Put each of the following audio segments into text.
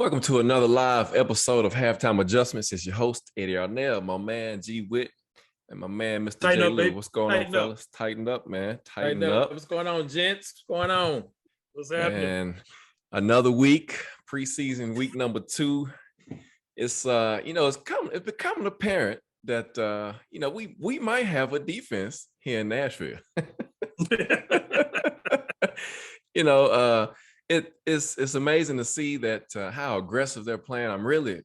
Welcome to another live episode of Halftime Adjustments. It's your host, Eddie Arnell, my man, G Witt, and my man, Mr. Tighten J. up, Lou. baby. What's going Tighten on, up. fellas? Tighten up, man. Tighten Tighten up. What's going on, gents? What's going on? What's happening? And another week, preseason week number 2. It's it's becoming apparent that we might have a defense here in Nashville. It's amazing to see that how aggressive they're playing. I'm really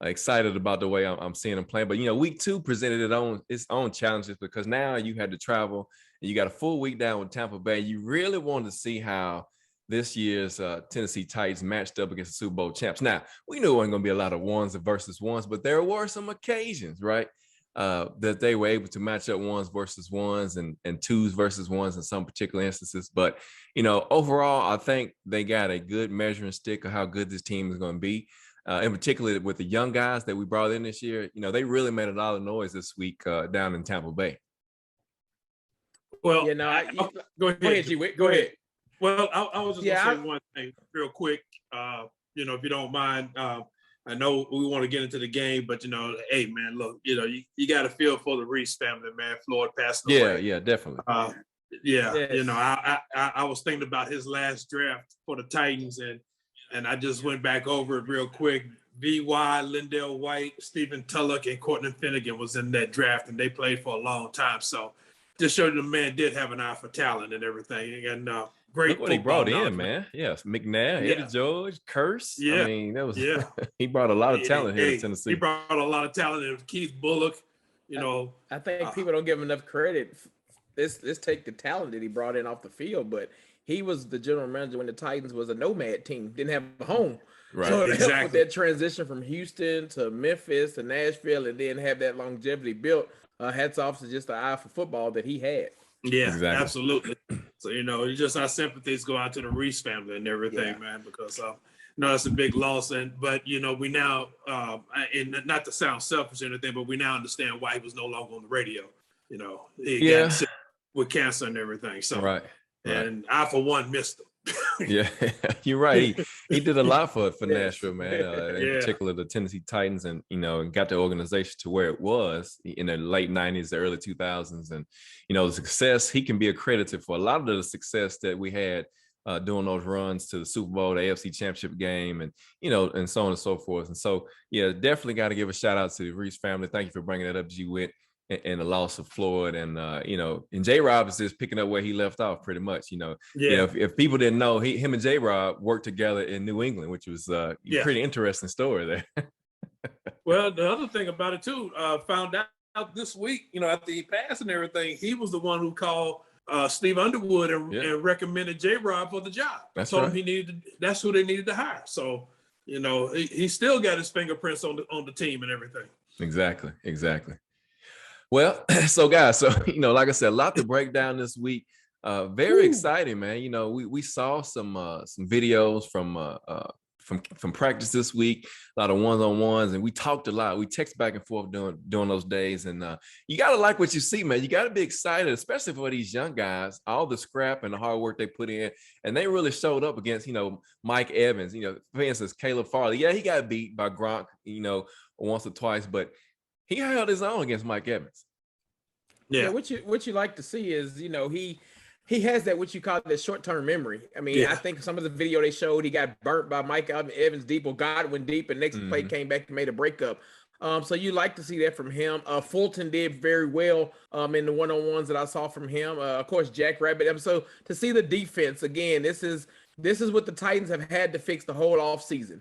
excited about the way I'm seeing them play. But week 2 presented its own challenges because now you had to travel and you got a full week down with Tampa Bay. You really wanted to see how this year's Tennessee Titans matched up against the Super Bowl champs. Now, we knew it wasn't going to be a lot of ones versus ones, but there were some occasions, right, that they were able to match up ones versus ones and twos versus ones in some particular instances. But, overall, I think they got a good measuring stick of how good this team is going to be. In particular with the young guys that we brought in this year, they really made a lot of noise this week down in Tampa Bay. Well, go ahead, G-Witt. Go ahead. Well, I was just going to say one thing real quick. If you don't mind, I know we want to get into the game, but hey, man, look, you got to feel for the Reese family, man. Floyd passed away. Yeah, definitely. Yes. I was thinking about his last draft for the Titans, and I just went back over it real quick. V.Y., Lindell White, Stephen Tulloch, and Courtney Finnegan was in that draft, and they played for a long time. So just showed the man did have an eye for talent and everything. And great. Look what he brought in, man. Yes, McNair, Eddie George, Curse. Yeah. I mean, that was he brought a lot of talent here in Tennessee. He brought a lot of talent. It was Keith Bullock. I think people don't give him enough credit. Let's take the talent that he brought in off the field, but he was the general manager when the Titans was a nomad team, didn't have a home. Right. So with that transition from Houston to Memphis to Nashville and then have that longevity built, hats off to just the eye for football that he had. Yeah, exactly. Absolutely. So, just our sympathies go out to the Reese family and everything, man, because it's a big loss. But we now, and not to sound selfish or anything, but we now understand why he was no longer on the radio. He got sick with cancer and everything. So, right. And I, for one, missed him. Yeah, you're right. He did a lot for Nashville, man. In particular, the Tennessee Titans, and and got the organization to where it was in the late '90s, the early 2000s, and the success. He can be accredited for a lot of the success that we had doing those runs to the Super Bowl, the AFC Championship game, and and so on and so forth. And so, definitely got to give a shout out to the Reese family. Thank you for bringing that up, G Witt. And the loss of Floyd, and and J. Rob is just picking up where he left off, pretty much. If people didn't know, him and J. Rob worked together in New England, which was a pretty interesting story there. Well, the other thing about it too, found out this week, after he passed and everything, he was the one who called Steve Underwood and recommended J. Rob for the job. That's told right. him that's who they needed to hire. So he still got his fingerprints on the team and everything. Exactly. Well, so guys, like I said, a lot to break down this week. Very exciting, man. We saw some videos from practice this week, a lot of one-on-ones, and we talked a lot. We text back and forth during those days, and you gotta like what you see, man. You gotta be excited, especially for these young guys, all the scrap and the hard work they put in, and they really showed up against Mike Evans. For instance, Caleb Farley. Yeah, he got beat by Gronk, once or twice, but he held his own against Mike Evans. Yeah, what you like to see is, he has that, what you call that short-term memory. I mean, I think some of the video they showed, he got burnt by Mike Evans deep, or Godwin deep, and next play came back and made a breakup. So you like to see that from him. Fulton did very well in the one-on-ones that I saw from him. Of course, Jack Rabbit. So to see the defense, again, this is what the Titans have had to fix the whole offseason.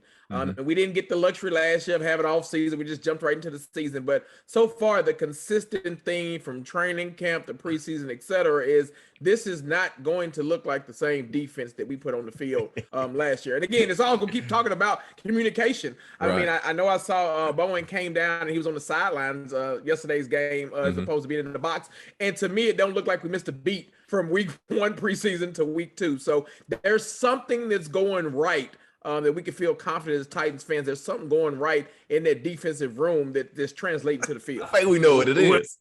We didn't get the luxury last year of having off season. We just jumped right into the season. But so far, the consistent thing from training camp to preseason, et cetera, is this is not going to look like the same defense that we put on the field last year. And again, it's all going to keep talking about communication. I mean, I know I saw Bowen came down and he was on the sidelines yesterday's game as opposed to being in the box. And to me, it don't look like we missed a beat from week 1 preseason to week 2. So there's something that's going right. That we can feel confident as Titans fans. There's something going right in that defensive room that's translating to the field. I think we know what it is.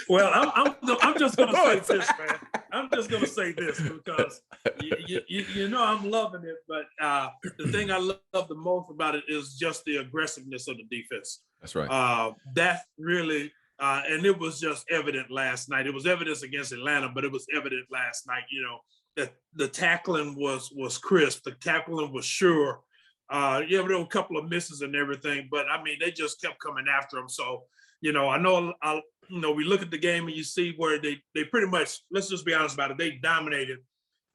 Well, I'm just going to say this, man. I'm just gonna say this because you know I'm loving it, but the thing I love the most about it is just the aggressiveness of the defense. That's right. That really, and it was just evident last night. It was evidence against Atlanta, but it was evident last night. You know that the tackling was crisp, the tackling was sure. There were a couple of misses and everything, but I mean they just kept coming after them. So you know, we look at the game and you see where they pretty much, let's just be honest about it, they dominated.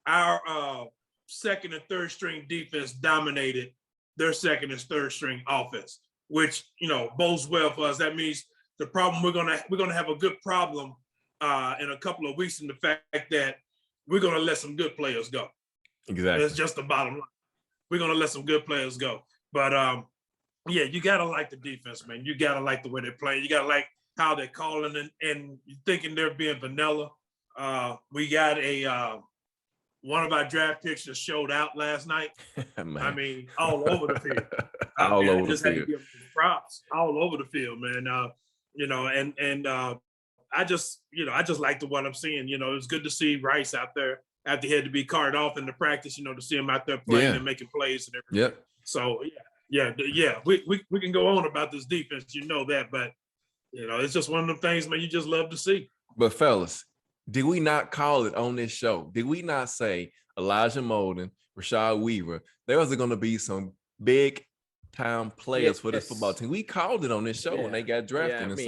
Our second and third string defense dominated their second and third string offense, which, you know, bodes well for us. That means the problem we're gonna have a good problem in a couple of weeks in the fact that we're gonna let some good players go. Exactly. That's just the bottom line. We're gonna let some good players go. But yeah, you gotta like the defense, man. You gotta like the way they're playing. You gotta like how they're calling and thinking they're being vanilla. We got one of our draft picks that showed out last night. I mean, all over the field. All over the field. Had to give props all over the field, man. You know, and I just like the what I'm seeing. You know, it's good to see Rice out there after he had to be carted off in the practice. You know, to see him out there playing and making plays and everything. Yep. So yeah. We can go on about this defense, you know that, but you know, it's just one of them things, man, you just love to see. But fellas, did we not call it on this show? Did we not say Elijah Molden, Rashad Weaver, there was going to be some big time players for this football team? We called it on this show when they got drafted. And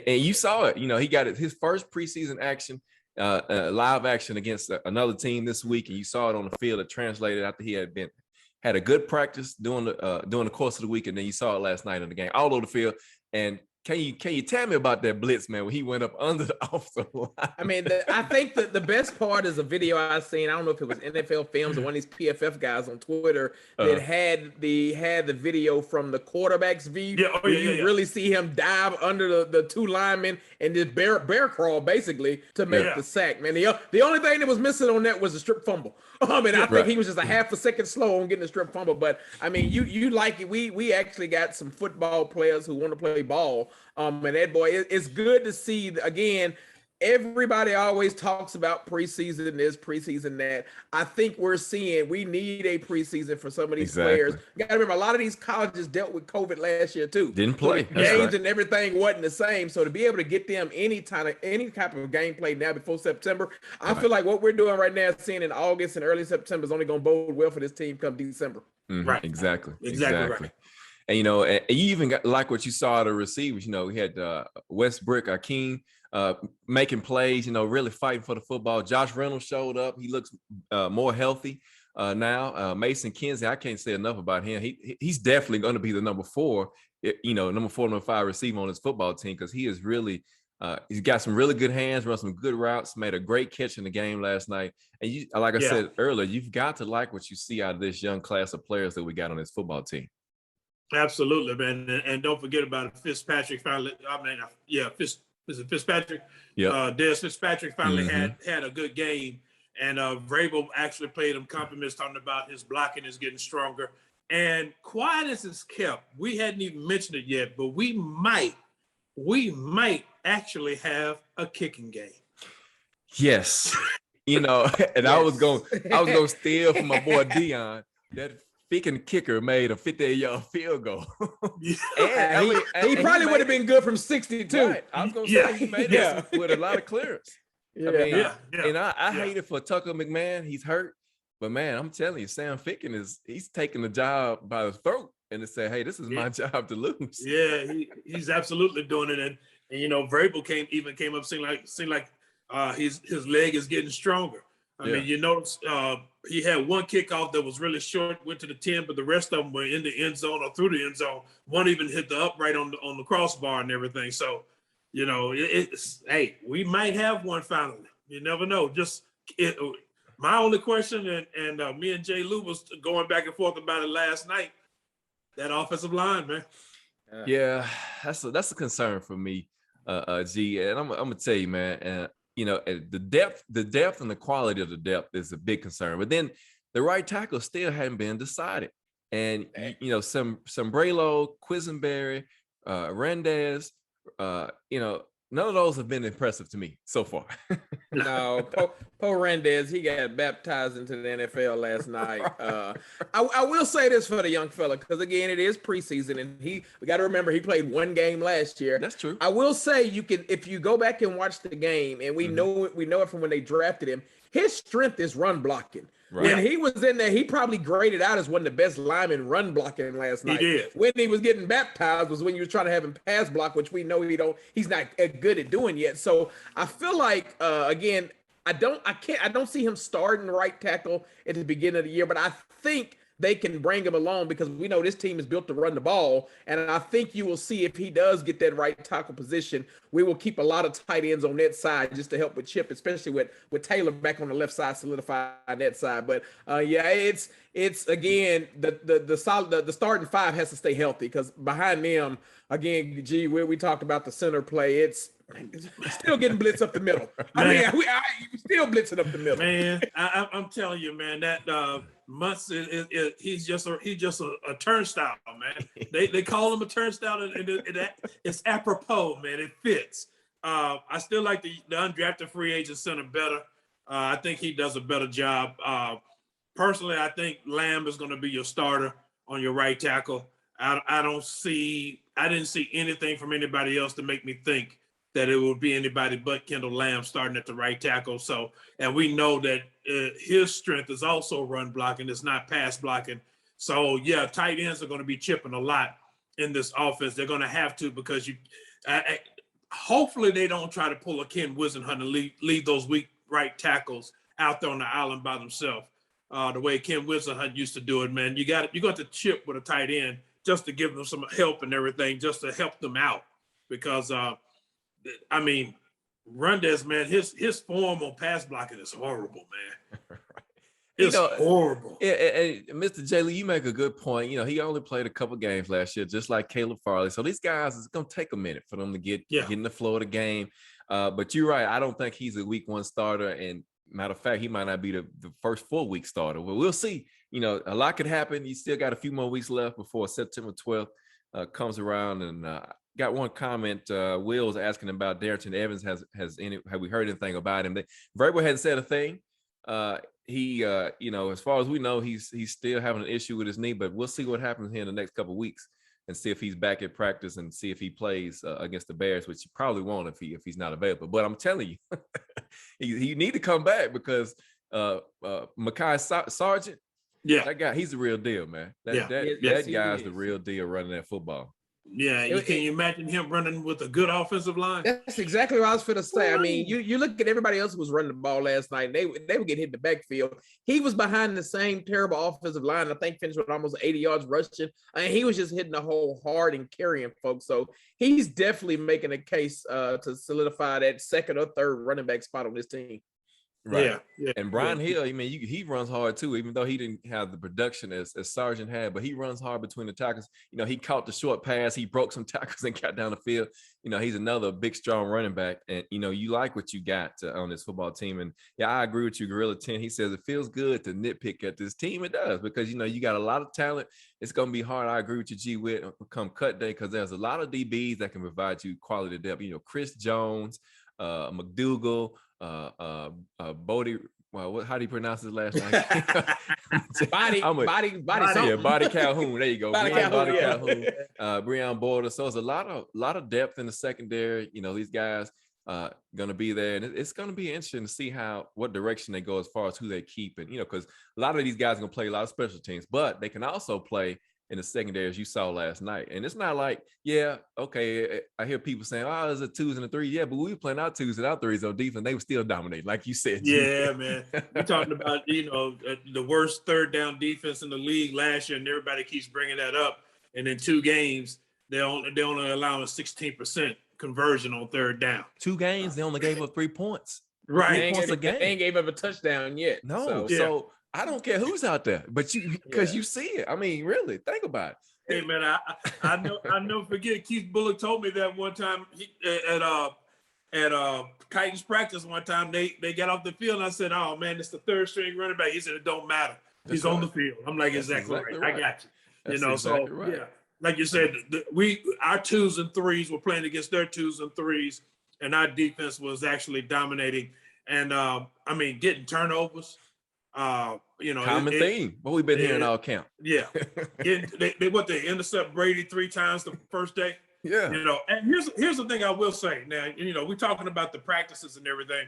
you saw it. You know, he got his first preseason action, live action against another team this week, and you saw it on the field. It translated after he had a good practice during the course of the week, and then you saw it last night in the game, all over the field. And can you tell me about that blitz, man, when he went up under the offensive line? I mean, I think that the best part is a video I seen. I don't know if it was NFL Films or one of these PFF guys on Twitter that had the video from the quarterback's view. You really see him dive under the two linemen and just bear crawl basically to make the sack. Man, the only thing that was missing on that was a strip fumble. I mean, I think he was just a half a second slow on getting the strip fumble. But I mean, you like it. We actually got some football players who want to play ball. And that boy, it's good to see again. Everybody always talks about preseason this, preseason that. I think we're seeing we need a preseason for some of these players. You got to remember, a lot of these colleges dealt with COVID last year too. Didn't play. So games and everything wasn't the same. So to be able to get them any type of gameplay now before September, I feel like what we're doing right now, seeing in August and early September, is only going to bode well for this team come December. Mm-hmm. Right. Exactly. Right. And, you know, and you even got like what you saw the receivers, you know, we had Westbrook, Akeem making plays, you know, really fighting for the football. Josh Reynolds showed up. He looks more healthy now. Mason Kinsey, I can't say enough about him. He's definitely going to be the number 4, you know, number 4, number 5 receiver on his football team, because he is really he's got some really good hands, run some good routes, made a great catch in the game last night. And you, like I said earlier, you've got to like what you see out of this young class of players that we got on this football team. Absolutely, man. And don't forget about Fitzpatrick finally. Fitzpatrick? Yeah. Des Fitzpatrick finally had a good game. And Vrabel actually played him compliments, talking about his blocking is getting stronger. And quietness is kept. We hadn't even mentioned it yet, but we might actually have a kicking game. Yes. You know, and I was gonna steal from my boy Dion. That freaking kicker made a 58-yard field goal. And he probably would have been good from 62. Right. I was gonna say he made it with a lot of clearance. And I hate it for Tucker McMahon. He's hurt, but man, I'm telling you, Sam Ficken he's taking the job by the throat and to say, hey, this is my job to lose. Yeah, he's absolutely doing it. And you know, Vrabel came up seemed like his leg is getting stronger. I mean, you notice he had one kickoff that was really short, went to the 10, but the rest of them were in the end zone or through the end zone. One even hit the upright on the crossbar and everything. So, you know, we might have one finally. You never know. My only question, and me and Jay Lou was going back and forth about it last night, that offensive line, man. Yeah, that's a concern for me, G. And I'm gonna tell you, man. You know, the depth and the quality of the depth is a big concern. But then the right tackle still hadn't been decided. And, you know, some Braylo, Quisenberry, Rendez, you know, none of those have been impressive to me so far. No, Poe Rendez, he got baptized into the NFL last night. I will say this for the young fella, because again, it is preseason, and we got to remember he played one game last year. That's true. I will say you can, if you go back and watch the game, and we know it from when they drafted him. His strength is run blocking. Right. When he was in there, he probably graded out as one of the best linemen run blocking last night. He did. When he was getting baptized was when you were trying to have him pass block, which we know he's not good at doing yet. So I feel like again, I don't see him starting right tackle at the beginning of the year, but I think they can bring him along because we know this team is built to run the ball. And I think you will see if he does get that right tackle position, we will keep a lot of tight ends on that side just to help with Chip, especially with Taylor back on the left side, solidify that side. But it's again, the starting five has to stay healthy because behind them, again, where we talked about the center play, it's still getting blitz up the middle. Man. I mean, we still blitzing up the middle. Man, I'm telling you, man, that Muntz he's just a turnstile, man. They call him a turnstile, and it's apropos, man. It fits. I still like the undrafted free agent center better. I think he does a better job. Personally, I think Lamb is going to be your starter on your right tackle. I didn't see anything from anybody else to make me think that it would be anybody but Kendall Lamb starting at the right tackle. So, and we know that his strength is also run blocking. It's not pass blocking. So, yeah, tight ends are going to be chipping a lot in this offense. They're going to have to because hopefully they don't try to pull a Ken Wisenhunt and leave those weak right tackles out there on the island by themselves. The way Ken Wisenhunt used to do it, man. You got to chip with a tight end just to give them some help and everything, just to help them out because I mean, Rendez, man, his form on pass blocking is horrible, man. It's horrible. And Mr. J. Lee, you make a good point. He only played a couple games last year, just like Caleb Farley. So these guys, it's going to take a minute for them to get in the flow of the game. But you're right. I don't think he's a week one starter. And matter of fact, he might not be the first 4 week starter. Well, we'll see. A lot could happen. You still got a few more weeks left before September 12th comes around. And got one comment. Will was asking about Darrington Evans. Have we heard anything about him? Vrabel hadn't said a thing. He, as far as we know, he's still having an issue with his knee, but we'll see what happens here in the next couple of weeks and see if he's back at practice and see if he plays against the Bears, which he probably won't if he's not available. But I'm telling you, he need to come back because Mekhi Sargent, that guy, he's the real deal, man. That guy's the real deal running that football. Yeah, can you imagine him running with a good offensive line? That's exactly what I was going to say. I mean, you look at everybody else who was running the ball last night. They would get hit in the backfield. He was behind the same terrible offensive line. I think finished with almost 80 yards rushing. And he was just hitting the hole hard and carrying folks. So he's definitely making a case to solidify that second or third running back spot on this team. Right. Yeah. And Brian Hill, I mean, he runs hard too, even though he didn't have the production as Sargent had, but he runs hard between the tackles. He caught the short pass, he broke some tackles and got down the field. He's another big, strong running back. And, you like what you got on this football team. And yeah, I agree with you, Gorilla 10. He says it feels good to nitpick at this team. It does, because, you got a lot of talent. It's going to be hard. I agree with you, G Witt, come cut day, because there's a lot of DBs that can provide you quality depth. Chris Jones, McDougal, Bodie. Well, how do you pronounce his last name? Body Calhoun. There you go. Body Calhoun. Breon Border. So it's a lot of depth in the secondary. These guys going to be there, and it's going to be interesting to see what direction they go as far as who they keep. And because a lot of these guys are going to play a lot of special teams, but they can also play in the secondary, as you saw last night. And it's not like, I hear people saying, oh, it's a 2s and a 3. Yeah, but we were playing our 2s and our 3s on defense. They were still dominating, like you said. Yeah, man. We're talking about, the worst third down defense in the league last year, and everybody keeps bringing that up. And in 2 games, they're only allowing 16% conversion on third down. 2 games, they only gave up 3 points. Right. 3 points a game. They ain't gave up a touchdown yet. No, so I don't care who's out there, but you see it. I mean, really, think about it. Hey man, I never forget. Keith Bullock told me that one time at Titans practice one time. They got off the field and I said, "Oh man, it's the third string running back." He said, "It don't matter. He's on the field." I'm like, exactly right. I got you. Right. Like you said, our 2s and 3s were playing against their 2s and 3s, and our defense was actually dominating. And I mean, getting turnovers. Common theme. What we've been hearing all camp. Yeah. They intercept Brady 3 times the first day. Yeah. And here's the thing I will say. Now, we're talking about the practices and everything.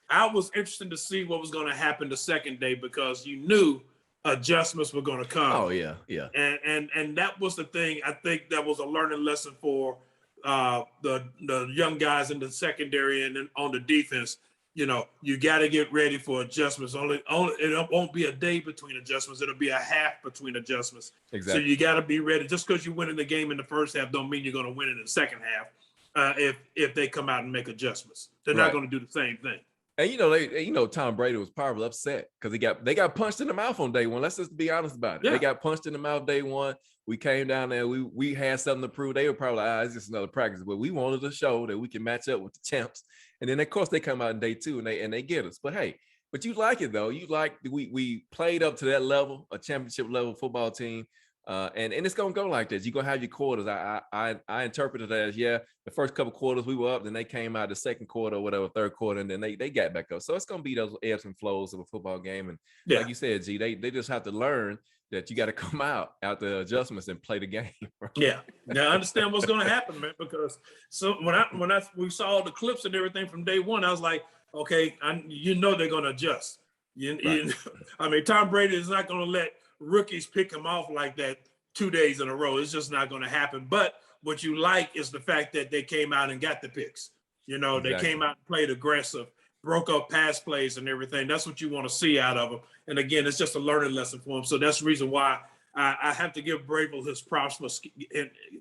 I was interested to see what was going to happen the second day because you knew adjustments were going to come. Oh yeah. And that was the thing. I think that was a learning lesson for the young guys in the secondary and then on the defense. You got to get ready for adjustments. Only it won't be a day between adjustments. It'll be a half between adjustments. Exactly. So you got to be ready. Just because you win in the game in the first half don't mean you're going to win in the second half. If they come out and make adjustments, they're not going to do the same thing. And Tom Brady was probably upset because they got punched in the mouth on day one. Let's just be honest about it. Yeah. They got punched in the mouth day one. We came down there. We had something to prove. They were probably like, it's just another practice, but we wanted to show that we can match up with the champs. And then of course they come out in day two and they get us. But hey, you like it though. You like we played up to that level, a championship level football team. And it's gonna go like this. You're gonna have your quarters. I interpreted it as the first couple quarters we were up, then they came out the second quarter or whatever, third quarter, and then they got back up. So it's gonna be those ebbs and flows of a football game. And like you said, G, they just have to learn that you got to come out the adjustments and play the game. Yeah. Now I understand what's gonna happen, man, because so when we saw the clips and everything from day one, I was like, okay, they're gonna adjust. I mean, Tom Brady is not gonna let rookies pick him off like that 2 days in a row. It's just not going to happen. But what you like is the fact that they came out and got the picks. Exactly. They came out and played aggressive, broke up pass plays and everything. That's what you want to see out of them. And again, it's just a learning lesson for them. So that's the reason why I have to give Brable his props for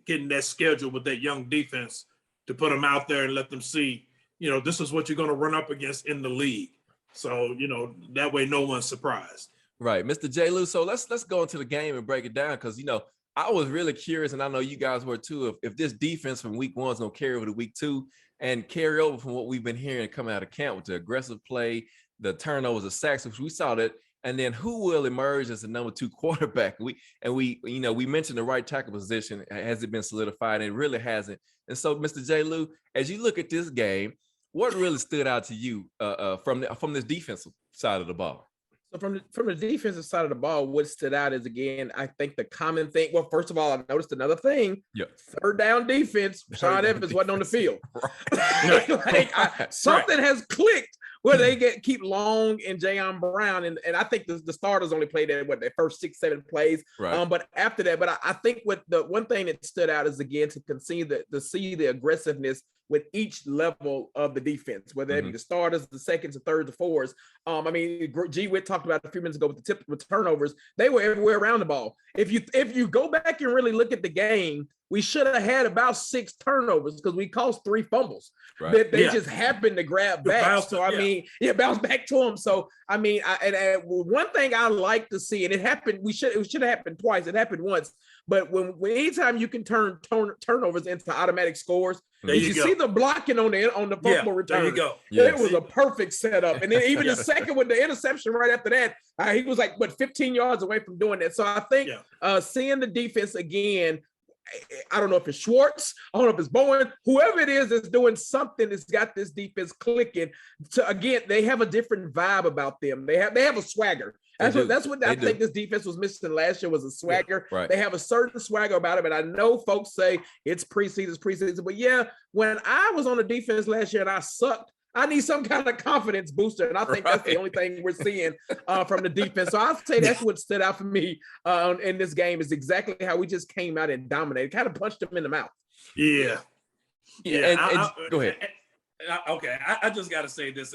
getting that schedule with that young defense to put them out there and let them see, this is what you're going to run up against in the league. So, that way no one's surprised. Right, Mr. J. Lou. So let's go into the game and break it down because I was really curious, and I know you guys were too. If this defense from week 1 is gonna carry over to week 2 and carry over from what we've been hearing coming out of camp with the aggressive play, the turnovers, the sacks, which we saw that, and then who will emerge as the number 2 quarterback? We mentioned the right tackle position. Has it been solidified? And it really hasn't. And so, Mr. J. Lou, as you look at this game, what really stood out to you from this defensive side of the ball? So from the defensive side of the ball, what stood out is, again, I think the common thing. Well, first of all, I noticed another thing. Yeah. Third down defense. Sean Evans wasn't on the field. Something has clicked where they keep Long and Jayon Brown, and I think the starters only played their first 6-7 plays. Right. But after that, I think what the one thing that stood out is, again, to see the aggressiveness with each level of the defense, whether it be the starters, the seconds, the thirds, the fours. I mean, G. Witt talked about a few minutes ago with turnovers. They were everywhere around the ball. If you go back and really look at the game, we should have had about 6 turnovers because we caused 3 fumbles. Right. They just happened to grab back. Bounce back to them. So I mean, one thing I like to see, and it happened. It should have happened twice. It happened once. But when anytime you can turn turnovers into automatic scores, you see the blocking on the fumble return. There you go. Yes. It was a perfect setup. And then even the second with the interception right after that, he was 15 yards away from doing that. So I think seeing the defense again, I don't know if it's Schwartz, I don't know if it's Bowen, whoever it is that's doing something that's got this defense clicking. Again, they have a different vibe about them. They have a swagger. That's what I think this defense was missing last year was a swagger. Right. They have a certain swagger about it. And I know folks say it's preseason. But when I was on the defense last year and I sucked, I need some kind of confidence booster. And I think that's the only thing we're seeing from the defense. So I'll say that's what stood out for me in this game is exactly how we just came out and dominated, kind of punched them in the mouth. Yeah. Go ahead. I just got to say this.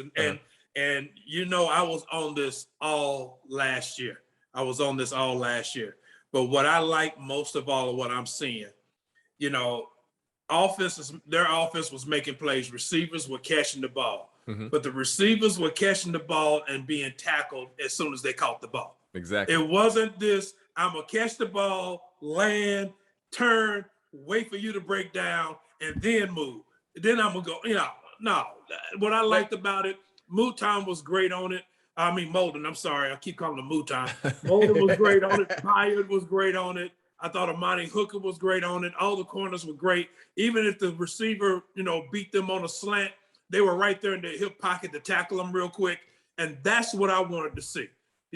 And I was on this all last year. But what I like most of all of what I'm seeing, their offense was making plays. Receivers were catching the ball, but the receivers were catching the ball and being tackled as soon as they caught the ball. Exactly. It wasn't this, I'm going to catch the ball, land, turn, wait for you to break down, and then move. Then I'm going to go, no. What I liked about it, Mouton was great on it. Molden, I'm sorry. I keep calling him Mouton. Molden was great on it. Byard was great on it. I thought Amani Hooker was great on it. All the corners were great. Even if the receiver, beat them on a slant, they were right there in the hip pocket to tackle him real quick. And that's what I wanted to see.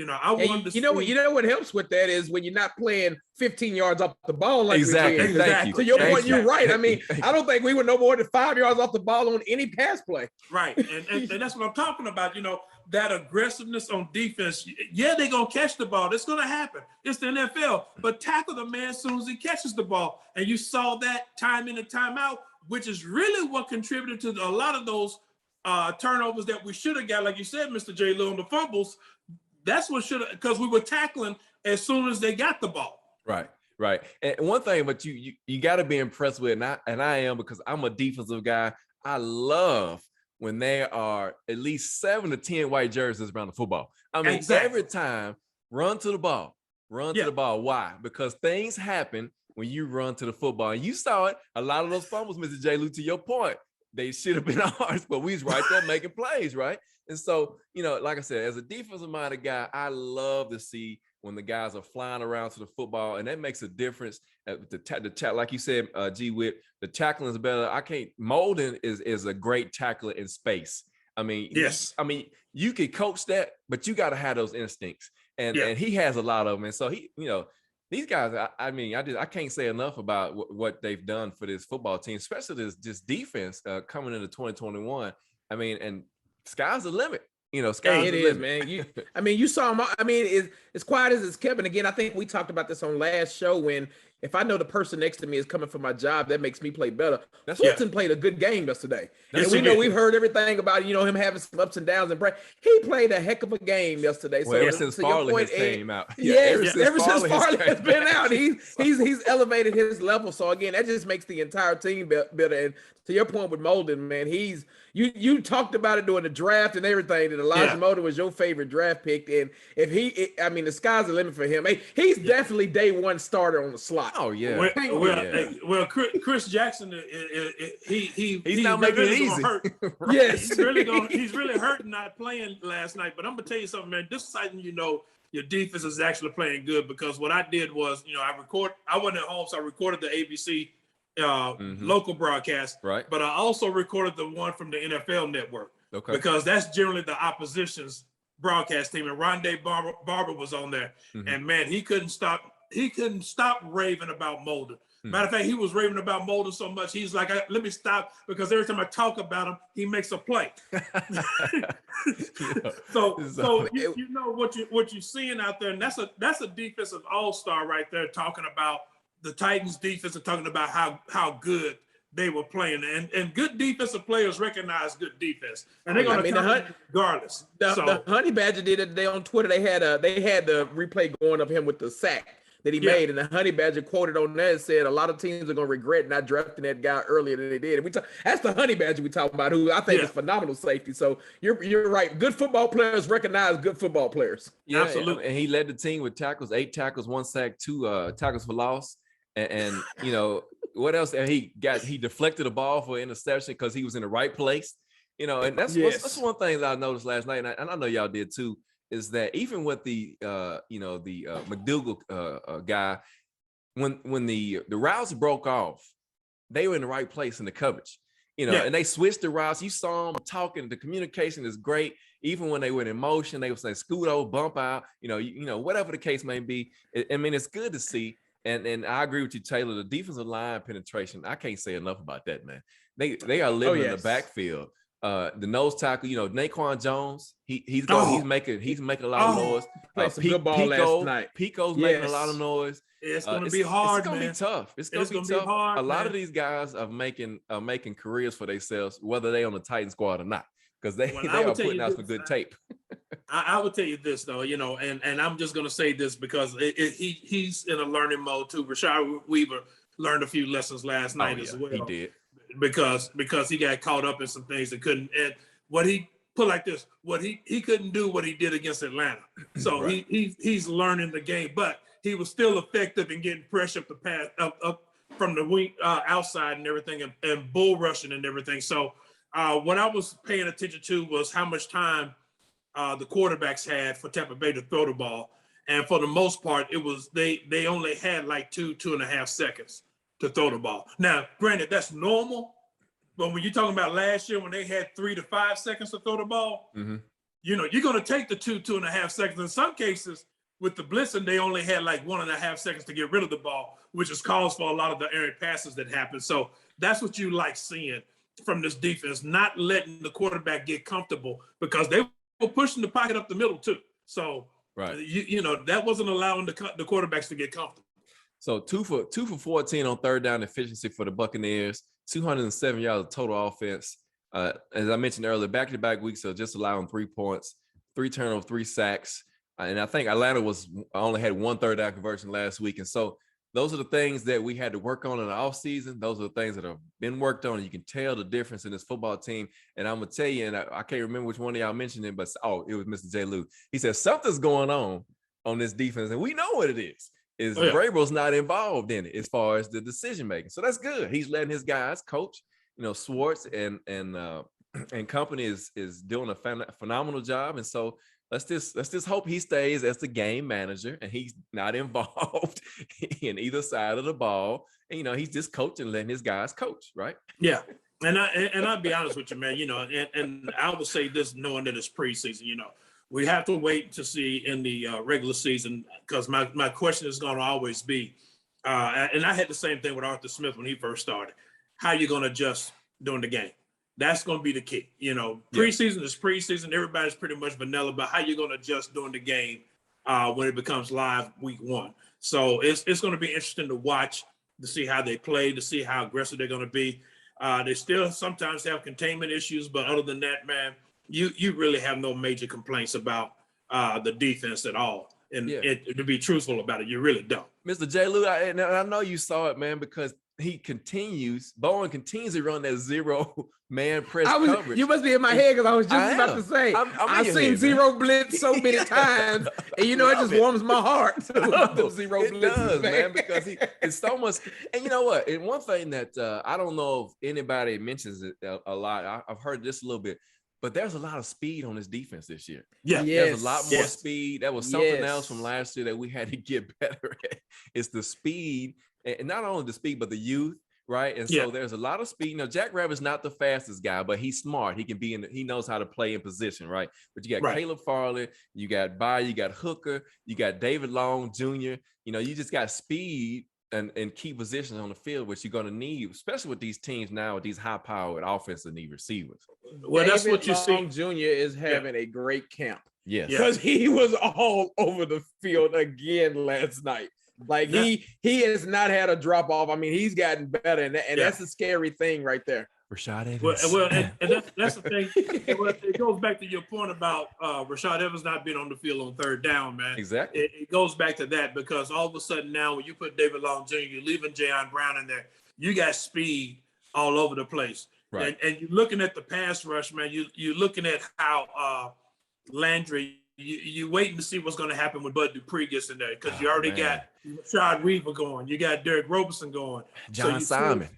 I wanted to see. You know what helps with that is when you're not playing 15 yards off the ball like exactly. we did. Thank you. To your point, you're right. I mean, I don't think we were no more than 5 yards off the ball on any pass play. Right. And that's what I'm talking about. That aggressiveness on defense. Yeah, they're going to catch the ball. That's going to happen. It's the NFL. But tackle the man as soon as he catches the ball. And you saw that time in and time out, which is really what contributed to a lot of those turnovers that we should have got. Like you said, Mr. J. Lou, on the fumbles. That's what should have, because we were tackling as soon as they got the ball. Right. And one thing, but you got to be impressed with, and I am, because I'm a defensive guy. I love when there are at least 7 to 10 white jerseys around the football. I mean, every time, run to the ball. To the ball. Why? Because things happen when you run to the football. And you saw it. A lot of those fumbles, Mr. J. Lou, to your point, they should have been ours, but we was right there making plays, right? And so, like I said, as a defensive-minded guy, I love to see when the guys are flying around to the football, and that makes a difference. Like you said, G-Whip, the tackling is better. Molden is a great tackler in space. I mean, yes. You could coach that, but you got to have those instincts, and he has a lot of them. And so these guys, I can't say enough about what they've done for this football team, especially this defense coming into 2021. I mean, and sky's the limit. Sky's the limit. Man. You saw him. As quiet as it's kept. And again, I think we talked about this on last show when if I know the person next to me is coming for my job, that makes me play better. Fulton played a good game yesterday. And we've heard everything about, him having some ups and downs. And he played a heck of a game yesterday. Well, ever since Farley came out. Ever since Farley has been out, he's elevated his level. So again, that just makes the entire team better. And to your point with Molden, man, you talked about it during the draft and everything, that Elijah Molden was your favorite draft pick. And the sky's the limit for him. He's definitely day one starter on the slot. Oh yeah. Well, Chris Jackson, he's not making it easy. Yes, he's really hurting not playing last night. But I'm gonna tell you something, man. This is something your defense is actually playing good, because what I did was, I wasn't at home, so I recorded the ABC local broadcast, right? But I also recorded the one from the NFL Network, because that's generally the opposition's broadcast team. And Rendez Barber was on there, and man, he couldn't stop raving about Molden. Matter of fact, he was raving about Molden so much, he's like, let me stop, because every time I talk about him, he makes a play. So what you're seeing out there, and that's a defensive all-star right there, talking about the Titans defense and talking about how good they were playing. And good defensive players recognize good defense, and they're going to regardless. The Honey Badger did it today on Twitter. They had the replay going of him with the sack that he made, and the Honey Badger quoted on that and said a lot of teams are going to regret not drafting that guy earlier than they did. And that's the Honey Badger we talking about, who I think is phenomenal safety. So you're right. Good football players recognize good football players. Yeah, absolutely. And he led the team with tackles, 8 tackles, 1 sack, 2 tackles for loss. And what else? And he deflected the ball for interception because he was in the right place. And that's one thing that I noticed last night, and I know y'all did too, is that even with the McDougal guy, when the routes broke off, they were in the right place in the coverage. And they switched the routes. You saw them talking. The communication is great. Even when they were in motion, they would say scoot over, bump out. Whatever the case may be. It's good to see. And I agree with you, Taylor. The defensive line penetration, I can't say enough about that, man. They are living in the backfield. The nose tackle, Naquan Jones, he's making a lot of noise. Played some good ball last night. Pico's making a lot of noise. It's going to be hard, man. It's going to be tough. It's going to be tough. Hard, a lot of these guys are making careers for themselves, whether they on the Titan squad or not, because they are putting out some good tape. I would tell you this though, and I'm just going to say this because he's in a learning mode too. Rashad Weaver learned a few lessons last night as well. He did. Because he got caught up in some things that couldn't, and what he put like this, what he couldn't do what he did against Atlanta. So right. he's learning the game, but he was still effective in getting pressure up the pass up from the wing outside and everything, and bull rushing and everything. So what I was paying attention to was how much time the quarterbacks had for Tampa Bay to throw the ball, and for the most part, it was they only had like 2.5 seconds to throw the ball. Now, granted, that's normal, But when you're talking about last year when they had 3 to 5 seconds to throw the ball, you know, you're going to take the 2.5 seconds. In some cases, with the blitzing, they only had like 1.5 seconds to get rid of the ball, which is cause for a lot of the errant passes that happen. So that's what you like seeing from this defense, not letting the quarterback get comfortable, because they were pushing the pocket up the middle too. So, you know, that wasn't allowing the quarterbacks to get comfortable. So 2 for 14 on third down efficiency for the Buccaneers, 207 yards of total offense. As I mentioned earlier, back-to-back weeks of just allowing 3 points, 3 turnovers, 3 sacks. And I think Atlanta only had 1 third down conversion last week. And so those are the things that we had to work on in the offseason. Those are the things that have been worked on. You can tell the difference in this football team. And I'm going to tell you, and I can't remember which one of y'all mentioned it, but it was Mr. J. Lou. He said, something's going on this defense. And we know what it is. Vrabel's not involved in it as far as the decision-making. So that's good. He's letting his guys coach. You know, Swartz and company is doing a phenomenal job. And so let's just hope he stays as the game manager and he's not involved in either side of the ball. And, you know, he's just coaching, letting his guys coach, right? Yeah. And I'll be honest with you, man, you know, and I would say this knowing that it's preseason, you know, we have to wait to see in the regular season, because my question is going to always be, and I had the same thing with Arthur Smith when he first started, how you going to adjust during the game? That's going to be the key. You know, preseason is preseason. Everybody's pretty much vanilla, but how you going to adjust during the game when it becomes live week 1? So it's going to be interesting to watch, to see how they play, to see how aggressive they're going to be. They still sometimes have containment issues, but other than that, man, you really have no major complaints about the defense at all. And to be truthful about it, you really don't. Mr. J. Lou, I know you saw it, man, because Bowen continues to run that 0-man press coverage. You must be in my head, because I was just about to say, I've seen zero blitz so many times, and you know, it just warms my heart. The zero blitz does, man, because it's so much. And you know what? And one thing that I don't know if anybody mentions it a lot, I've heard this a little bit, but there's a lot of speed on this defense this year. Yeah, there's a lot more speed. That was something else from last year that we had to get better at. It's the speed, and not only the speed, but the youth, right? And so there's a lot of speed. You know, Jack Rabbit's not the fastest guy, but he's smart. He can be he knows how to play in position, right? But you got Caleb Farley, you got Bayer, you got Hooker, you got David Long Jr. You know, you just got speed and key positions on the field, which you're going to need, especially with these teams now with these high-powered offensive need receivers. Well, that's what you see. Jr. is having a great camp. Yes, because he was all over the field again last night. Like he has not had a drop off. I mean, he's gotten better, and that's a scary thing right there. Rashad Evans. Well, and that's the thing. It goes back to your point about Rashad Evans not being on the field on third down, man. Exactly. It goes back to that, because all of a sudden now when you put David Long Jr., you're leaving Jayon Brown in there, you got speed all over the place. Right. And you're looking at the pass rush, man. You're looking at how Landry, you waiting to see what's going to happen when Bud Dupree gets in there, because you already got Rashad Weaver going. You got Derek Roberson going. John Simon.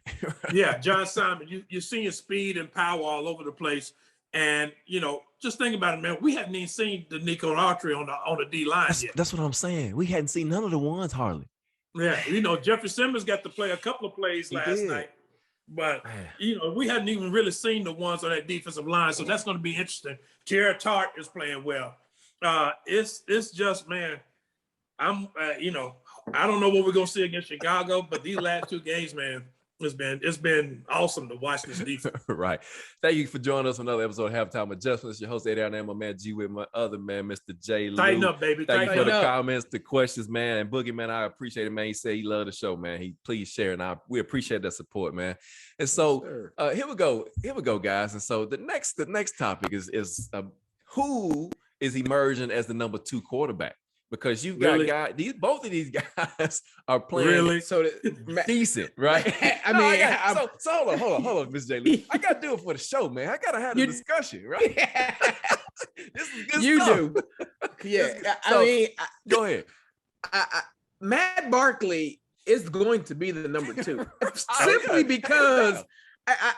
John Simon. You're seeing speed and power all over the place. And, you know, just think about it, man. We haven't even seen the Nico Autry on the D-line yet. That's what I'm saying. We hadn't seen none of the ones hardly. Yeah, you know, Jeffrey Simmons got to play a couple of plays last night. But, you know, we hadn't even really seen the ones on that defensive line. So that's going to be interesting. Tierra Tart is playing well. It's just, man, you know, I don't know what we're going to see against Chicago, but these last 2 games, man, it's been awesome to watch this defense. Right. Thank you for joining us on another episode of Halftime Adjustments. Your host, Eddie Arnett, my man G with my other man, Mr. J. Lou. Tighten up, baby. Thank you for the comments, the questions, man. And Boogie, man, I appreciate it, man. He said he loved the show, man. He please share, and we appreciate that support, man. And so here we go, guys. And so the next topic is who is emerging as the number 2 quarterback? Because you got guys, both of these guys are playing decent, right? I mean, hold on, Mr. J. Lee. I gotta do it for the show, man. I gotta have the discussion, right? This is good you stuff. Do. Yeah. I mean, go ahead. Matt Barkley is going to be the number 2 simply because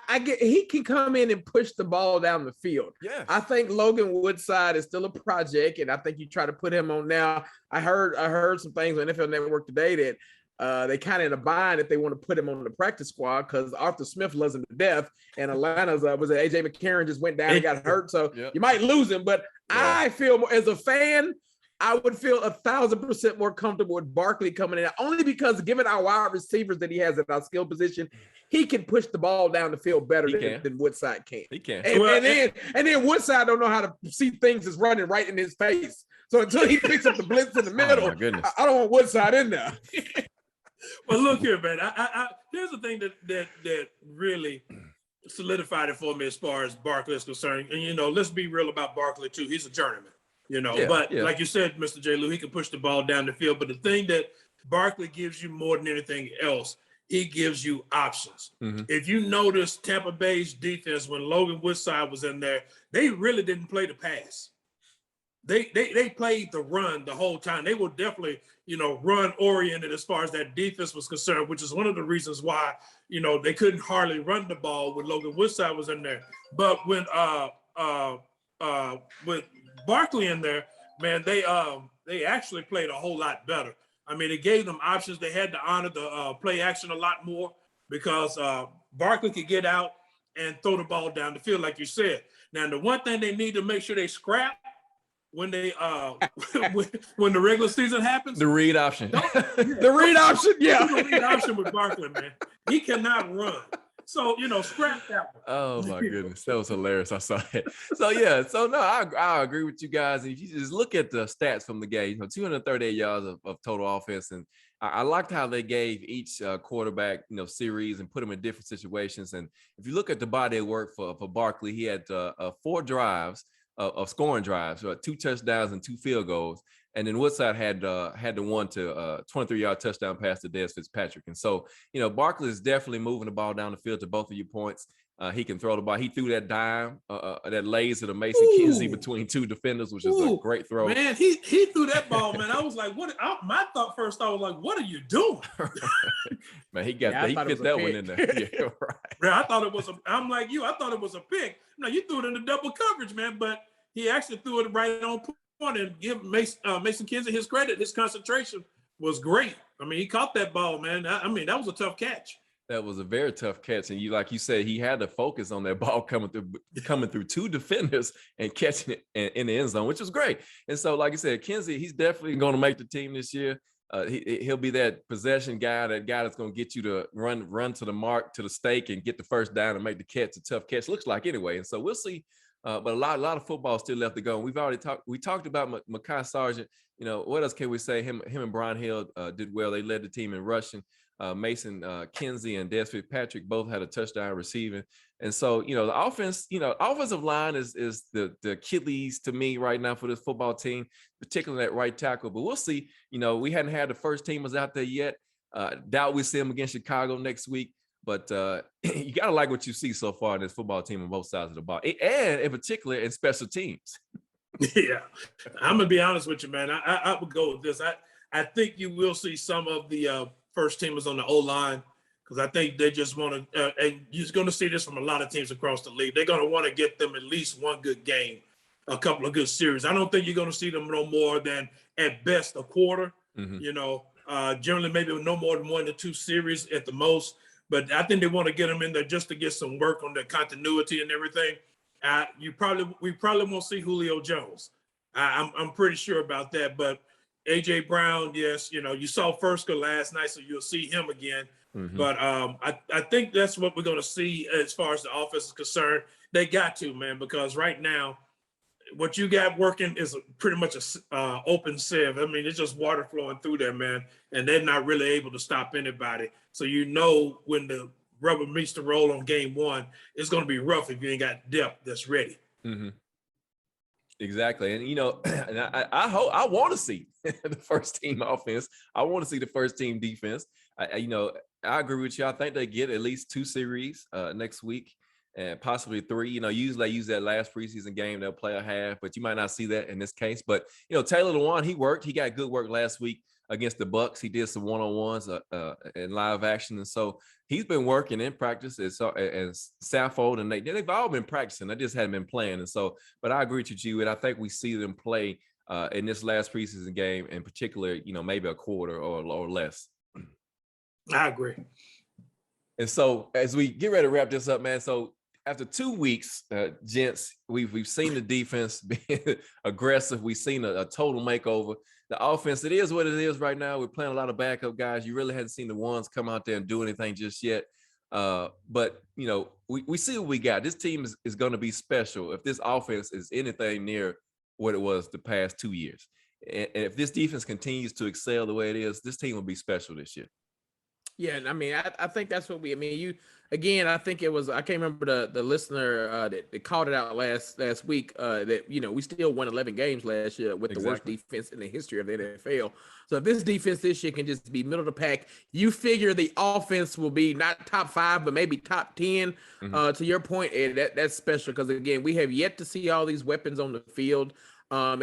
I get he can come in and push the ball down the field. Yeah, I think Logan Woodside is still a project, and I think you try to put him on now. I heard some things on NFL Network today that They kind of in a bind if they want to put him on the practice squad because Arthur Smith loves him to death, and Atlanta's was it AJ McCarron just went down and got hurt, so you might lose him. But I feel more, as a fan, I would feel 1,000% more comfortable with Barkley coming in, only because given our wide receivers that he has at our skill position, he can push the ball down the field better than Woodside can. He can. And then Woodside don't know how to see things that's running right in his face. So until he picks up the blitz in the middle, I don't want Woodside in there. Well, look here, man. I here's the thing that really solidified it for me as far as Barkley is concerned. And, let's be real about Barkley, too. He's a journeyman, like you said, Mr. J. Lou, he can push the ball down the field. But the thing that Barkley gives you more than anything else, he gives you options. Mm-hmm. If you notice Tampa Bay's defense, when Logan Woodside was in there, they really didn't play the pass. They played the run the whole time. They were definitely, run oriented as far as that defense was concerned, which is one of the reasons why, they couldn't hardly run the ball when Logan Woodside was in there. But when with Barkley in there, man, they actually played a whole lot better. I mean, it gave them options. They had to honor the play action a lot more because Barkley could get out and throw the ball down the field, like you said. Now, the one thing they need to make sure they scrap when they when the regular season happens, the read option. The read option, the read option with Barkley, man. He cannot run. So, scrap that one. Oh my goodness, that was hilarious. I saw it. So no, I agree with you guys. If you just look at the stats from the game, 238 yards of total offense, and I liked how they gave each quarterback, series and put them in different situations. And if you look at the body of work for Barkley, he had 4 drives of scoring drives, 2 touchdowns and 2 field goals. And then Woodside had the one to 23-yard touchdown pass to Dez Fitzpatrick. And so, Barkley is definitely moving the ball down the field to both of your points. He can throw the ball. He threw that dime, that laser to Mason Kinsey between 2 defenders, which is a great throw. Man, he threw that ball, man. I was like, what? My thought first, I was like, what are you doing? Man, he got that. He fit that one in there. Yeah, right. Man, I thought it was I'm like you. I thought it was a pick. No, you threw it in the double coverage, man. But he actually threw it right on point. And give Mason Kinsey his credit. His concentration was great. I mean, he caught that ball, man. I mean, that was a tough catch. That was a very tough catch. And like you said, he had to focus on that ball coming through 2 defenders and catching it in the end zone, which was great. And so, like you said, Kinsey, he's definitely going to make the team this year. He'll be that possession guy, that guy that's going to get you to run to the mark, to the stake, and get the first down and make the catch a tough catch. Looks like anyway. And so we'll see. But a lot of football still left to go. And we talked about Mekhi Sargent. What else can we say? Him and Brian Hill did well. They led the team in rushing. Mason Kinsey and Dez Fitzpatrick both had a touchdown receiving. And so, the offense, offensive line is the Achilles to me right now for this football team, particularly that right tackle. But we'll see. We hadn't had the first teamers out there yet. Doubt we see them against Chicago next week. But you got to like what you see so far in this football team on both sides of the ball, and in particular in special teams. Yeah, I'm going to be honest with you, man. I would go with this. I think you will see some of the first teamers on the O-line because I think they just want to and you're going to see this from a lot of teams across the league. They're going to want to get them at least one good game, a couple of good series. I don't think you're going to see them no more than, at best, a quarter. Mm-hmm. Generally maybe no more than 1 to 2 series at the most. But I think they want to get them in there just to get some work on the continuity and everything. We probably won't see Julio Jones. I'm pretty sure about that. But AJ Brown, yes, you saw Fursker last night, so you'll see him again. Mm-hmm. But I think that's what we're going to see as far as the offense is concerned. They got to, man, because right now, what you got working is pretty much a open sieve. I mean, it's just water flowing through there, man, and they're not really able to stop anybody. So when the rubber meets the roll on game 1, it's going to be rough if you ain't got depth that's ready. Mm-hmm. Exactly. And, and I want to see the first team offense. I want to see the first team defense. I agree with you. I think they get at least 2 series next week. And possibly 3, usually they use that last preseason game, they'll play a half, but you might not see that in this case. But, Taylor Lewan, he got good work last week against the Bucs. He did some one-on-ones in live action. And so he's been working in practice as Saffold and they've all been practicing. They just hadn't been playing. And so, but I agree with you, and I think we see them play in this last preseason game in particular, maybe a quarter or less. I agree. And so as we get ready to wrap this up, man, so after 2 weeks, gents, we've seen the defense being aggressive. We've seen a total makeover. The offense, it is what it is right now. We're playing a lot of backup guys. You really hadn't seen the ones come out there and do anything just yet. But, you know, we see what we got. This team is going to be special if this offense is anything near what it was the past 2 years. And if this defense continues to excel the way it is, this team will be special this year. Yeah, and I mean, I think that's what I think it was, I can't remember the listener that called it out last week that, you know, we still won 11 games last year with the worst defense in the history of the NFL. So if this defense this year can just be middle of the pack, you figure the offense will be not top 5, but maybe top 10. To your point, Ed, that's special because, again, we have yet to see all these weapons on the field. I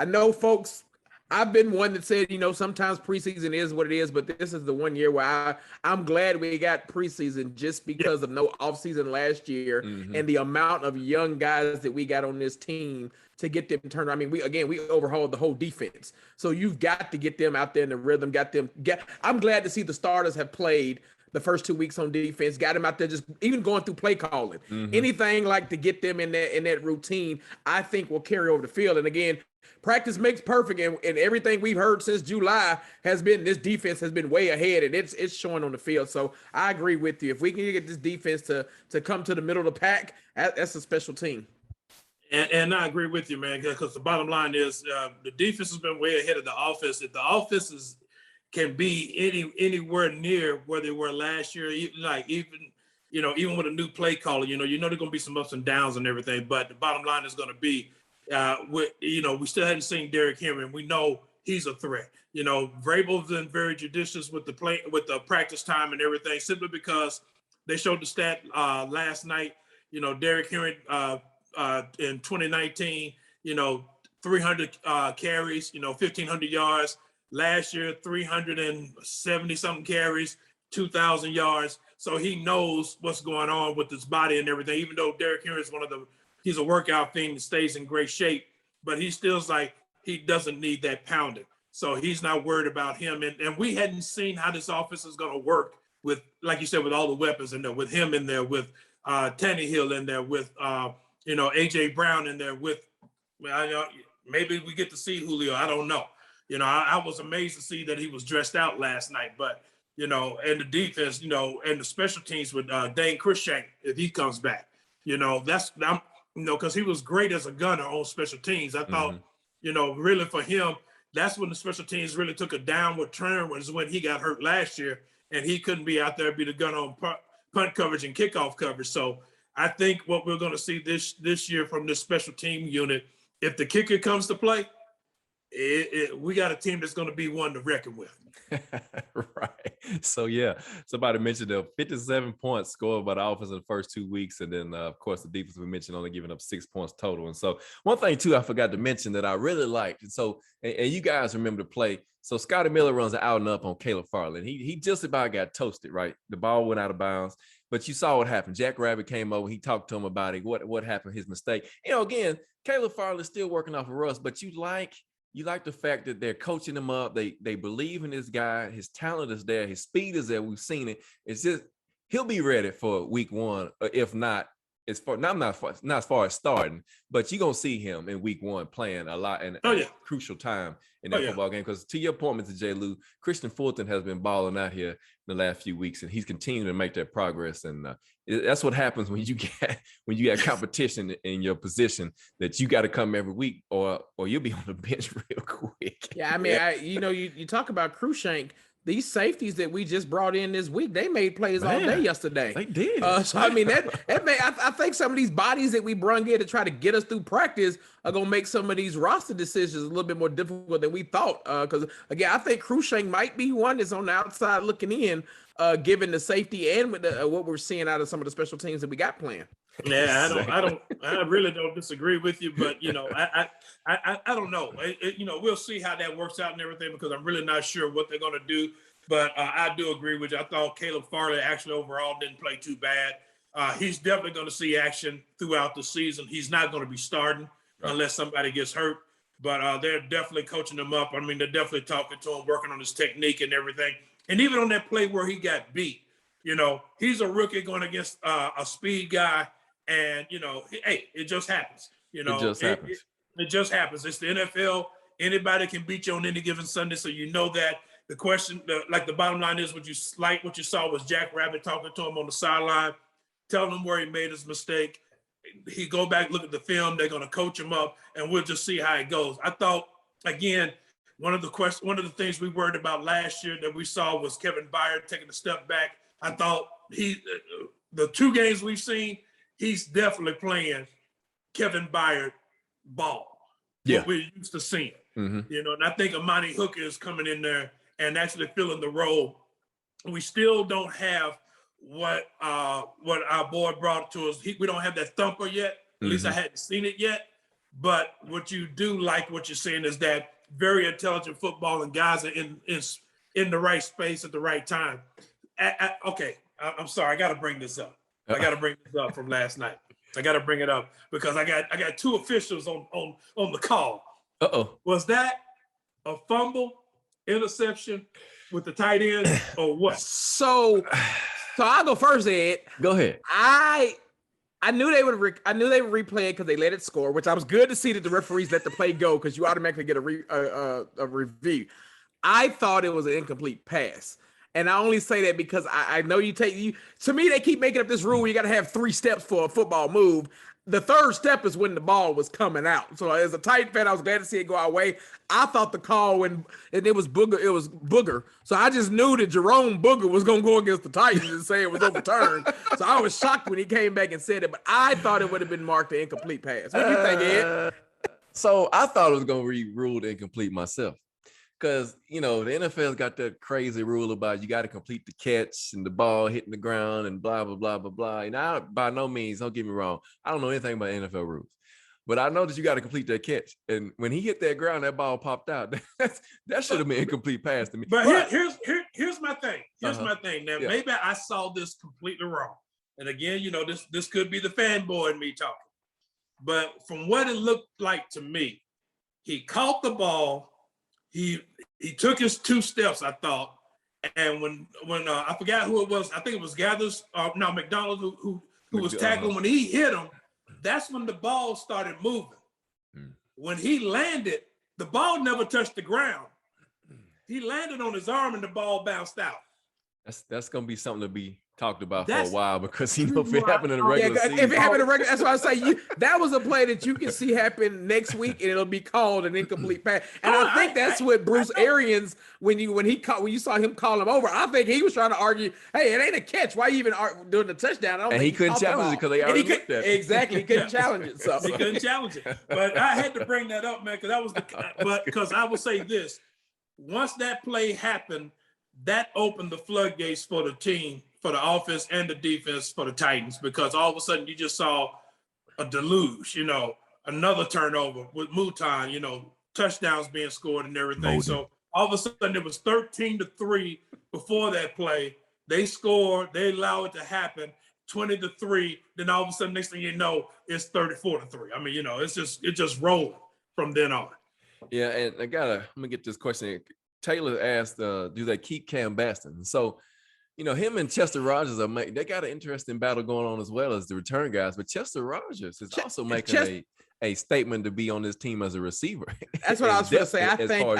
know folks, I've been one that said, you know, sometimes preseason is what it is, but this is the one year where I'm glad we got preseason just because of no offseason last year and the amount of young guys that we got on this team to get them turned. I mean, we overhauled the whole defense. So you've got to get them out there in the rhythm, I'm glad to see the starters have played the first 2 weeks on defense, got him out there just even going through play calling. Anything like to get them in that routine, I think will carry over the field. And again, practice makes perfect, and everything we've heard since July has been this defense has been way ahead, and it's showing on the field. So I agree with you. If we can get this defense to come to the middle of the pack, that's a special team. And I agree with you, man, because the bottom line is the defense has been way ahead of the offense. If the offenses can be anywhere near where they were last year, even with a new play caller, you know there's going to be some ups and downs and everything. But the bottom line is going to be, we still hadn't seen Derrick Henry, and we know he's a threat. You know, Vrabel's been very judicious with the practice time and everything, simply because they showed the stat last night. You know, Derrick Henry in 2019, 300 carries, 1,500 yards. Last year, 370 something carries, 2,000 yards. So he knows what's going on with his body and everything. Even though Derrick Henry is he's a workout thing that stays in great shape, but he still's like he doesn't need that pounding. So he's not worried about him. And we hadn't seen how this offense is going to work with, like you said, with all the weapons in there, with him in there, with Tannehill in there, with AJ Brown in there, with maybe we get to see Julio. I don't know. I was amazed to see that he was dressed out last night, but and the defense, and the special teams with Dane Cruikshank, if he comes back, because he was great as a gunner on special teams. I thought, really for him, that's when the special teams really took a downward turn, was when he got hurt last year, and he couldn't be out there, be the gunner on punt coverage and kickoff coverage. So I think what we're going to see this year from this special team unit, if the kicker comes to play, we got a team that's going to be one to reckon with. Right. So, yeah, somebody mentioned the 57 points scored by the offense in the first 2 weeks. And then, of course, the defense we mentioned only giving up 6 points total. And so one thing, too, I forgot to mention that I really liked. And so, and you guys remember the play. So Scotty Miller runs an out and up on Caleb Farley. He just about got toasted, right? The ball went out of bounds. But you saw what happened. Jack Rabbit came over. He talked to him about it. What happened, his mistake. Again, Caleb Farley's still working off of Russ, but you like the fact that they're coaching him up. They believe in this guy. His talent is there. His speed is there. We've seen it. It's just he'll be ready for week 1, if not not as far as starting, but you're gonna see him in week 1 playing a lot and a crucial time in that football game. Because to your point, Mr. J. Lou, Christian Fulton has been balling out here in the last few weeks, and he's continuing to make that progress. And that's what happens when you get competition in your position, that you got to come every week, or you'll be on the bench real quick. Yeah, I mean, you talk about Cruikshank. These safeties that we just brought in this week, they made plays all day yesterday. They did. So I mean, I think some of these bodies that we brung in to try to get us through practice are gonna make some of these roster decisions a little bit more difficult than we thought. Because again, I think Cruikshank might be one that's on the outside looking in, given the safety and with what we're seeing out of some of the special teams that we got playing. Yeah, I really don't disagree with you, but I don't know. We'll see how that works out and everything, because I'm really not sure what they're going to do. But I do agree with you. I thought Caleb Farley actually overall didn't play too bad. He's definitely going to see action throughout the season. He's not going to be starting unless somebody gets hurt. But they're definitely coaching him up. I mean, they're definitely talking to him, working on his technique and everything. And even on that play where he got beat, he's a rookie going against a speed guy, and hey, it just happens. It just happens. It just happens. It's the NFL. Anybody can beat you on any given Sunday, so that. The question, the bottom line is, what you saw was Jack Rabbit talking to him on the sideline, telling him where he made his mistake. He go back, look at the film. They're going to coach him up, and we'll just see how it goes. I thought, again, one of the things we worried about last year that we saw was Kevin Byard taking a step back. I thought the 2 games we've seen, he's definitely playing Kevin Byard ball. Yeah, what we're used to seeing. Mm-hmm. And I think Amani Hooker is coming in there and actually filling the role. We still don't have what our boy brought to us. We don't have that thumper yet. At least I hadn't seen it yet. But what you do like, what you're saying, is that very intelligent football, and guys are in the right space at the right time. Okay, I'm sorry. I got to bring this up. I got to bring this up from last night. I got to bring it up because I got 2 officials on the call. Was that a fumble, interception with the tight end, or what? So I'll go first, Ed. Go ahead. I knew they would replay it because they let it score, which I was good to see that the referees let the play go because you automatically get a review. I thought it was an incomplete pass. And I only say that because I know to me, they keep making up this rule where you got to have 3 steps for a football move. The 3rd step is when the ball was coming out. So as a Titan fan, I was glad to see it go our way. I thought the call and it was Booger. So I just knew that Jerome Booger was going to go against the Titans and say it was overturned. So I was shocked when he came back and said it, but I thought it would have been marked an incomplete pass. What do you think, Ed? So I thought it was going to be ruled incomplete myself. Because, the NFL's got that crazy rule about you got to complete the catch and the ball hitting the ground and blah, blah, blah, blah, blah. And I, by no means, don't get me wrong, I don't know anything about NFL rules. But I know that you got to complete that catch. And when he hit that ground, that ball popped out. That should have been incomplete pass to me. But here's my thing. Here's my thing. Now, maybe I saw this completely wrong. And again, this could be the fanboy in me talking. But from what it looked like to me, he caught the ball. He took his 2 steps, I thought, and when I forgot who it was, I think it was McDonald who was tackling. When he hit him, that's when the ball started moving. When he landed, the ball never touched the ground. He landed on his arm and the ball bounced out. That's gonna be something to be talked about for a while because if it happened in a regular season. If it happened in a regular, that's why I say that was a play that you can see happen next week and it'll be called an incomplete pass. And I think that's what Bruce Arians, when you saw him call him over, I think he was trying to argue, hey, it ain't a catch. Why you even doing the touchdown? And he couldn't challenge it because they already looked at it. Exactly, he couldn't challenge it. So he couldn't challenge it. But I had to bring that up, man, because I will say this: once that play happened, that opened the floodgates for the team, for the offense and the defense for the Titans, because all of a sudden you just saw a deluge, another turnover with Mouton, touchdowns being scored and everything. So all of a sudden it was 13-3 before that play. They scored, they allow it to happen, 20-3. Then all of a sudden, next thing you know, it's 34-3. I mean, it's just rolling from then on. Yeah, and let me get this question. Taylor asked, do they keep Cam Baston? So, him and Chester Rogers they got an interesting battle going on as well as the return guys. But Chester Rogers is also making a statement to be on this team as a receiver. That's what I was going to say. I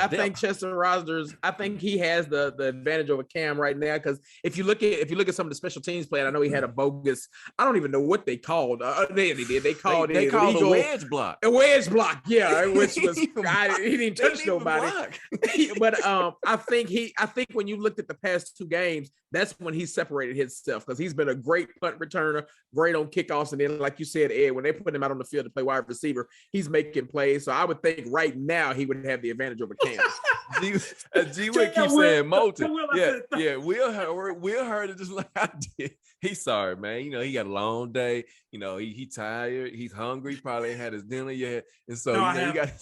think Chester Rogers, I think he has the advantage over Cam right now, because if you look at some of the special teams play, I know he had a bogus, I don't even know what they called. They called a wedge block. A wedge block, yeah, which was he didn't touch nobody. But I think when you looked at the past 2 games, that's when he separated himself, because he's been a great punt returner, great on kickoffs, and then like you said, Ed, when they put him out on the field to play wide receiver, he's making plays. So I would think right now he would have the advantage over Cam. G-Wick keeps saying Moulton. Yeah. Will heard it just like I did. He's sorry, man. He got a long day. He tired. He's hungry. Probably ain't had his dinner yet. And so you got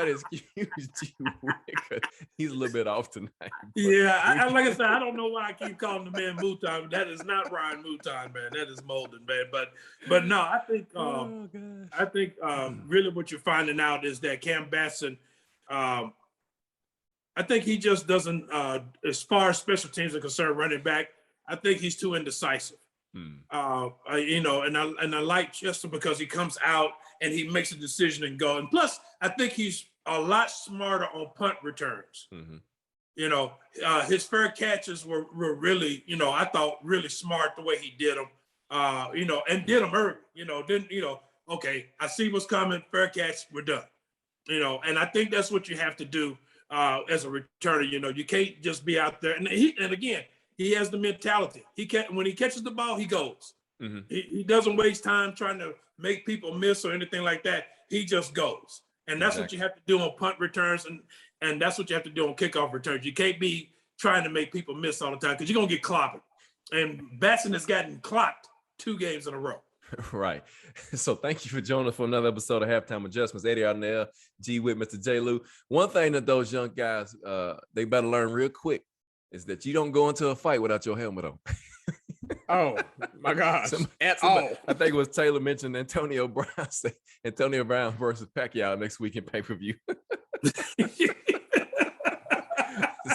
to excuse G-Wick. He's a little bit off tonight. Yeah, like I said, I don't know why I keep calling the man Mouton. That is not Ryan Mouton, man. That is Molden, man. But no, I think really what you're finding out is that Cam Baston, I think he just doesn't, as far as special teams are concerned, running back, I think he's too indecisive. You know, and I like Chester because he comes out and he makes a decision and go. And plus, I think he's a lot smarter on punt returns. You know, his fair catches were really, you know, I thought really smart the way he did them. You know, and did them early. You know, didn't, you know, okay, I see what's coming, fair catch, we're done. You know, and I think that's what you have to do as a returner. You know, you can't just be out there. And again, he has the mentality. When he catches the ball, he goes. He doesn't waste time trying to make people miss or anything like that. He just goes. And that's what you have to do on punt returns, and that's what you have to do on kickoff returns. You can't be trying to make people miss all the time because you're going to get clobbered. And Batson has gotten clocked 2 games in a row. Right. So thank you for joining us for another episode of Halftime Adjustments. Eddie Arnell, G with Mr. J. Lou. One thing that those young guys, they better learn real quick is that you don't go into a fight without your helmet on. Oh my gosh! I think it was Taylor mentioned Antonio Brown. Antonio Brown versus Pacquiao next week in pay-per-view.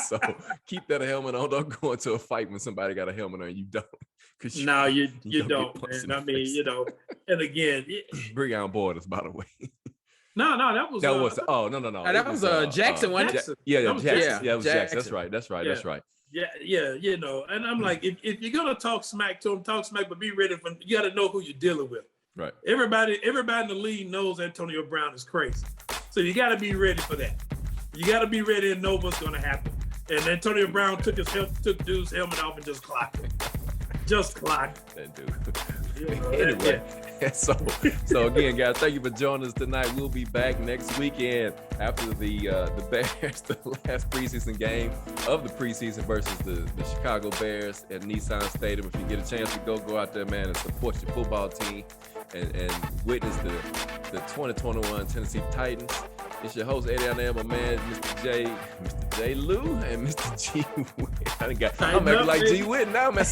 So keep that helmet on. Don't go into a fight when somebody got a helmet on. You don't. No, you don't. Man. I mean, you know. And again, bring on borders, by the way. No, that was. No. That was Jackson, wasn't it? Jackson. Yeah, it was Jackson. That's right. Yeah, you know, and I'm like, if you're gonna talk smack to him, talk smack, but be ready for. You got to know who you're dealing with. Right. Everybody in the league knows Antonio Brown is crazy, so you got to be ready for that. You got to be ready and know what's gonna happen. And Antonio Brown took dude's helmet off and just clocked him. Just clocked that dude. Anyway, so again, guys, thank you for joining us tonight. We'll be back next weekend after the Bears, the last preseason game of the preseason versus the Chicago Bears at Nissan Stadium. If you get a chance to go out there, man, and support your football team and witness the 2021 Tennessee Titans. It's your host, Eddie Arnell, my man, Mr. J. Lou, and Mr. G. Witt. I'm acting like G. Witt now, man.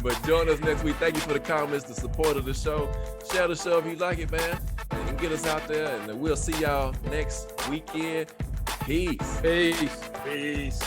But join us next week. Thank you for the comments, the support of the show. Share the show if you like it, man. And get us out there. And we'll see y'all next weekend. Peace. Peace.